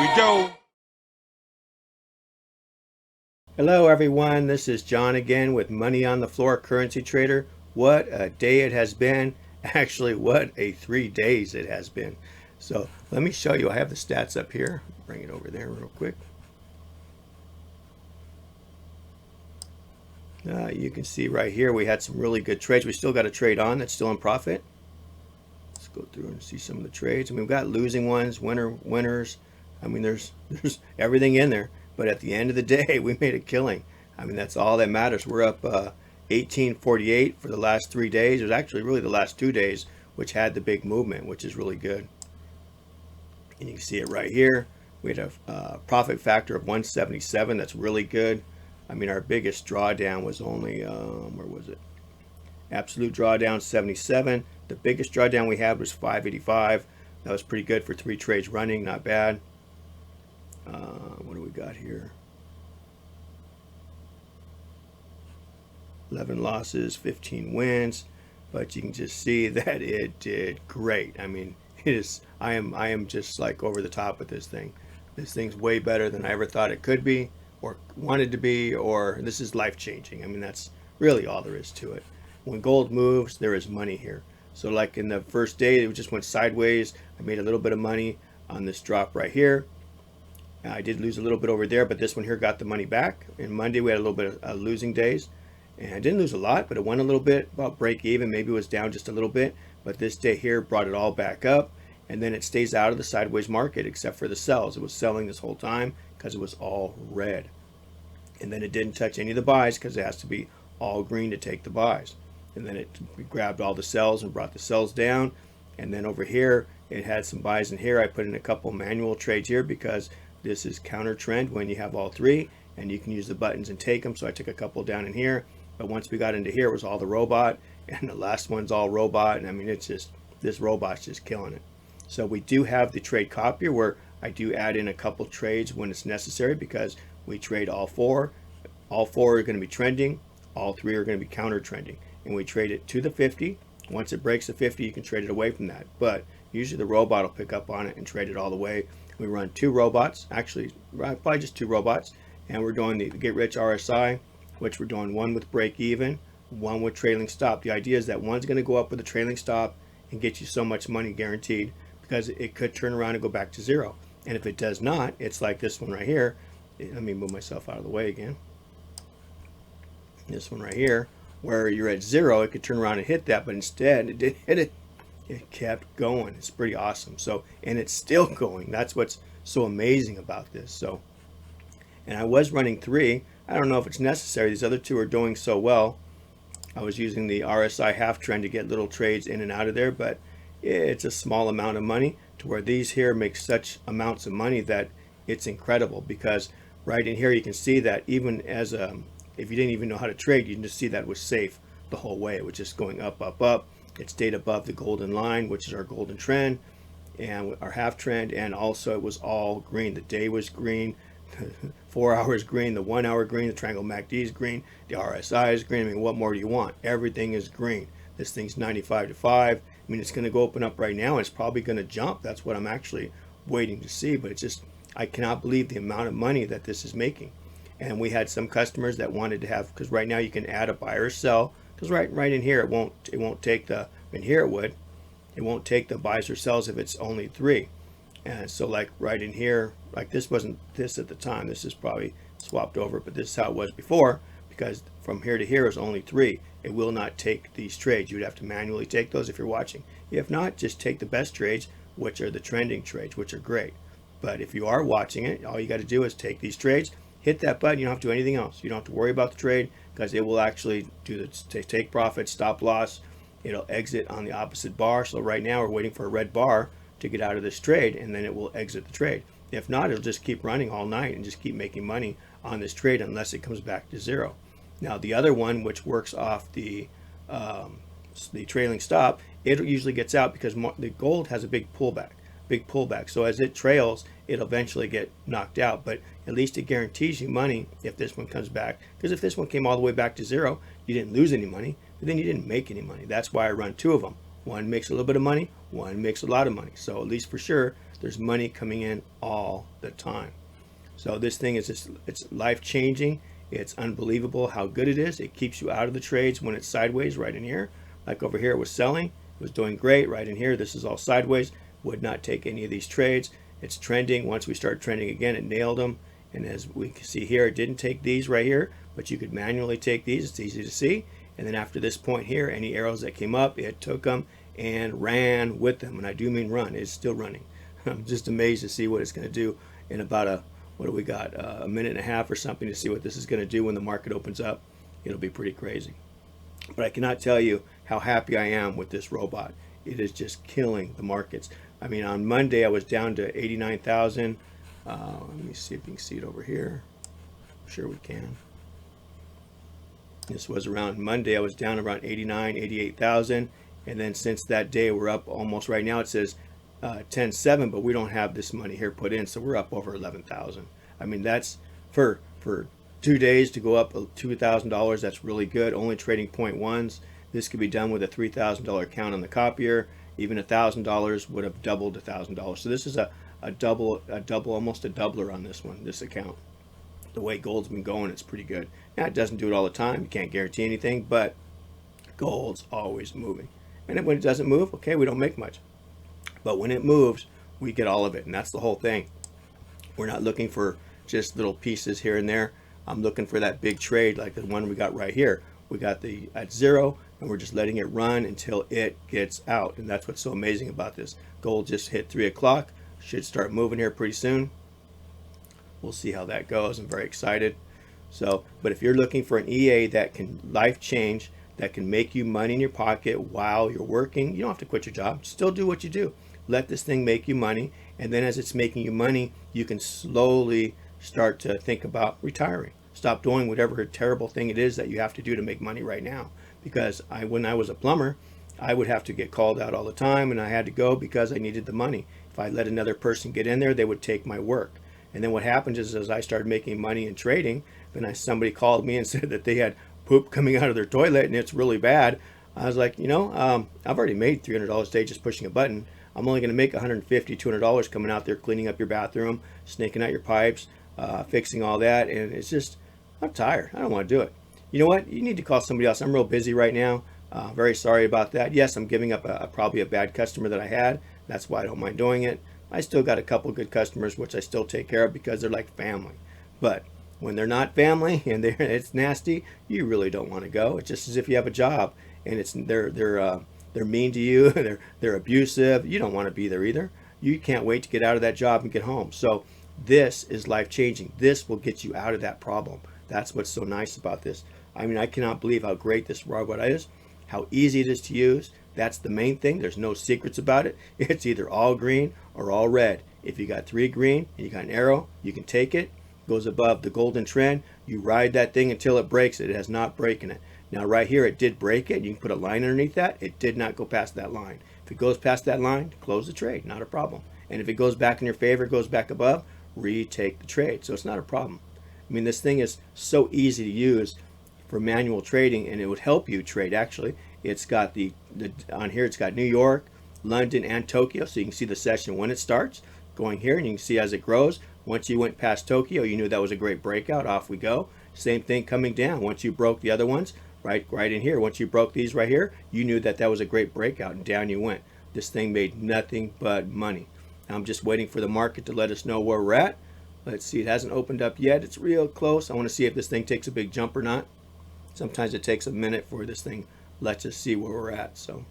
we go. Hello everyone, this is John again with Money on the Floor Currency Trader. What a day it has been. Actually, what a 3 days it has been. So let me show you. I have the stats up here. Bring it over there real quick. You can see right here we had some really good trades. We still got a trade on that's still in profit. Let's go through and see some of the trades. I mean, we've got losing ones, winners. I mean, there's everything in there. But at the end of the day, we made a killing. I mean, that's all that matters. We're up 1848 for the last 3 days. It was actually really the last 2 days, which had the big movement, which is really good. And you can see it right here. We had a profit factor of 177. That's really good. I mean, our biggest drawdown was only, where was it? Absolute drawdown 77. The biggest drawdown we had was 585. That was pretty good for 3 trades running. Not bad. What do we got here? 11 losses, 15 wins. But you can just see that it did great. I mean, I am just like over the top with this thing. This thing's way better than I ever thought it could be or wanted to be, or this is life-changing. I mean, that's really all there is to it. When gold moves, there is money here. So like in the first day, it just went sideways. I made a little bit of money on this drop right here. I did lose a little bit over there, but this one here got the money back. And Monday we had a little bit of losing days. And I didn't lose a lot, but it went a little bit, about break even. Maybe it was down just a little bit. But this day here brought it all back up. And then it stays out of the sideways market except for the sells. It was selling this whole time because it was all red. And then it didn't touch any of the buys because it has to be all green to take the buys. And then it grabbed all the sells and brought the sells down. And then over here, it had some buys in here. I put in a couple manual trades here because this is counter trend when you have all 3 and you can use the buttons and take them. So I took a couple down in here. But once we got into here, it was all the robot. And the last one's all robot. And I mean, it's just, this robot's just killing it. So we do have the trade copier where I do add in a couple trades when it's necessary because we trade all 4. All 4 are going to be trending. All 3 are going to be counter trending. And we trade it to the 50. Once it breaks the 50, you can trade it away from that. But usually the robot will pick up on it and trade it all the way. We run 2 robots, actually probably just 2 robots. And we're doing the Get Rich RSI, which we're doing one with break even, one with trailing stop. The idea is that one's going to go up with a trailing stop and get you so much money guaranteed because it could turn around and go back to 0. And if it does not, it's like this one right here. Let me move myself out of the way again. This one right here, where you're at 0, it could turn around and hit that, but instead it didn't hit it. It kept going. It's pretty awesome. So, and it's still going. That's what's so amazing about this. So, and I was running 3. I don't know if it's necessary. These other 2 are doing so well. I was using the RSI half trend to get little trades in and out of there, but it's a small amount of money to where these here make such amounts of money that it's incredible because right in here you can see that even as if you didn't even know how to trade, you can just see that it was safe the whole way. It was just going up, up, up. It stayed above the golden line, which is our golden trend and our half trend. And also it was all green. The day was green, 4 hours green, the 1 hour green, the triangle MACD is green, the RSI is green. I mean, what more do you want? Everything is green. This thing's 95 to 5. I mean, it's going to go open up right now and it's probably going to jump. That's what I'm actually waiting to see. But it's just, I cannot believe the amount of money that this is making. And we had some customers that wanted to have, because right now you can add a buy or sell. Because right in here, it won't take the, in here it would. It won't take the buys or sells if it's only 3. And so like right in here, like this wasn't this at the time. This is probably swapped over, but this is how it was before. Because from here to here is only 3. It will not take these trades. You'd have to manually take those if you're watching. If not, just take the best trades, which are the trending trades, which are great. But if you are watching it, all you got to do is take these trades, hit that button. You don't have to do anything else. You don't have to worry about the trade because it will actually do the take profit, stop loss. It'll exit on the opposite bar. So right now we're waiting for a red bar to get out of this trade, and then it will exit the trade. If not, it'll just keep running all night and just keep making money on this trade unless it comes back to 0. Now the other one, which works off the trailing stop, it usually gets out because the gold has a big pullback. So as it trails, it'll eventually get knocked out. But at least it guarantees you money if this one comes back. Because if this one came all the way back to 0, you didn't lose any money, but then you didn't make any money. That's why I run 2 of them. One makes a little bit of money, one makes a lot of money. So at least for sure, There's money coming in all the time. So this thing is just, it's life changing. It's unbelievable how good it is. It keeps you out of the trades when it's sideways right in here. Like over here it was selling, it was doing great. Right in here, this is all sideways. Would not take any of these trades. It's trending. Once we start trending again, it nailed them. And as we can see here, it didn't take these right here, but you could manually take these. It's easy to see. And then after this point here, any arrows that came up, it took them and ran with them. And I do mean run. It's still running. I'm just amazed to see what it's going to do in about what do we got, a minute and a half or something, to see what this is going to do when the market opens up. It'll be pretty crazy. But I cannot tell you how happy I am with this robot. It is just killing the markets. I mean, on Monday I was down to 89,000. Let me see if you can see it over here. I'm sure we can. This was around Monday. I was down around 89, 88,000. And then since that day, we're up almost, right now it says 10.7, but we don't have this money here put in, so we're up over 11,000. I mean, that's for 2 days to go up $2,000. That's really good. Only trading 0.1s. This could be done with a $3,000 account on the copier. Even $1,000 would have doubled $1,000. So this is a double, almost a doubler on this one, this account. The way gold's been going, it's pretty good. Now, it doesn't do it all the time. You can't guarantee anything, but gold's always moving. And when it doesn't move, okay, we don't make much. But when it moves, we get all of it, and that's the whole thing. We're not looking for just little pieces here and there. I'm looking for that big trade like the one we got right here. We got the at 0, and we're just letting it run until it gets out. And that's what's so amazing about this. Gold just hit 3 o'clock. Should start moving here pretty soon. We'll see how that goes. I'm very excited. So, but if you're looking for an EA that can life change, that can make you money in your pocket while you're working, you don't have to quit your job. Still do what you do. Let this thing make you money, and then as it's making you money, you can slowly start to think about retiring. Stop doing whatever terrible thing it is that you have to do to make money right now. Because when I was a plumber, I would have to get called out all the time, and I had to go because I needed the money. If I let another person get in there, they would take my work. And then what happens is, as I started making money in trading, then somebody called me and said that they had poop coming out of their toilet and it's really bad. I was like, I've already made $300 a day just pushing a button. I'm only going to make $150, $200 coming out there cleaning up your bathroom, snaking out your pipes, fixing all that. And it's just, I'm tired. I don't want to do it. You know what? You need to call somebody else. I'm real busy right now. Very sorry about that. Yes, I'm giving up probably a bad customer that I had. That's why I don't mind doing it. I still got a couple good customers, which I still take care of because they're like family. But when they're not family and it's nasty, you really don't want to go. It's just as if you have a job and they're mean to you, they're abusive. You don't want to be there either. You can't wait to get out of that job and get home. So this is life changing. This will get you out of that problem. That's what's so nice about this. I mean, I cannot believe how great this robot is, how easy it is to use. That's the main thing. There's no secrets about it. It's either all green or all red. If you got 3 green and you got an arrow, you can take it. Goes above the golden trend. You ride that thing until it breaks it. It has not broken it. Now right here, it did break it. You can put a line underneath that. It did not go past that line. If it goes past that line, close the trade. Not a problem. And if it goes back in your favor, goes back above, retake the trade. So it's not a problem. I mean, this thing is so easy to use for manual trading, and it would help you trade. Actually, it's got on here, it's got New York, London, and Tokyo. So you can see the session when it starts going here, and you can see as it grows. Once you went past Tokyo, you knew that was a great breakout. Off we go. Same thing coming down. Once you broke the other ones, right in here. Once you broke these right here, you knew that was a great breakout, and down you went. This thing made nothing but money. Now I'm just waiting for the market to let us know where we're at. Let's see. It hasn't opened up yet. It's real close. I want to see if this thing takes a big jump or not. Sometimes it takes a minute for this thing lets us see where we're at. So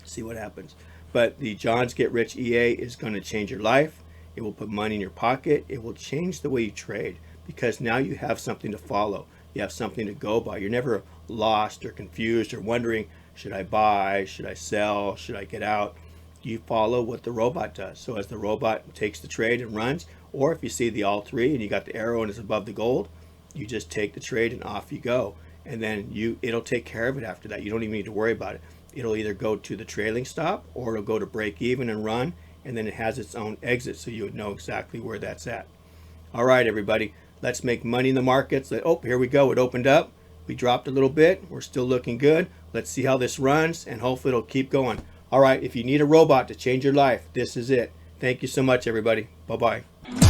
see what happens. But the John's Get Rich EA is going to change your life. It will put money in your pocket. It will change the way you trade because now you have something to follow. You have something to go by. You're never lost or confused or wondering, should I buy? Should I sell? Should I get out? You follow what the robot does. So as the robot takes the trade and runs, or if you see the all 3 and you got the arrow and it's above the gold, you just take the trade and off you go. And then it'll take care of it after that. You don't even need to worry about it. It'll either go to the trailing stop or it'll go to break even and run, and then it has its own exit, so you would know exactly where that's at. All right, everybody, let's make money in the markets. Oh, here we go. It opened up. We dropped a little bit. We're still looking good. Let's see how this runs, and hopefully it'll keep going. All right, if you need a robot to change your life, this is it. Thank you so much, everybody. Bye-bye.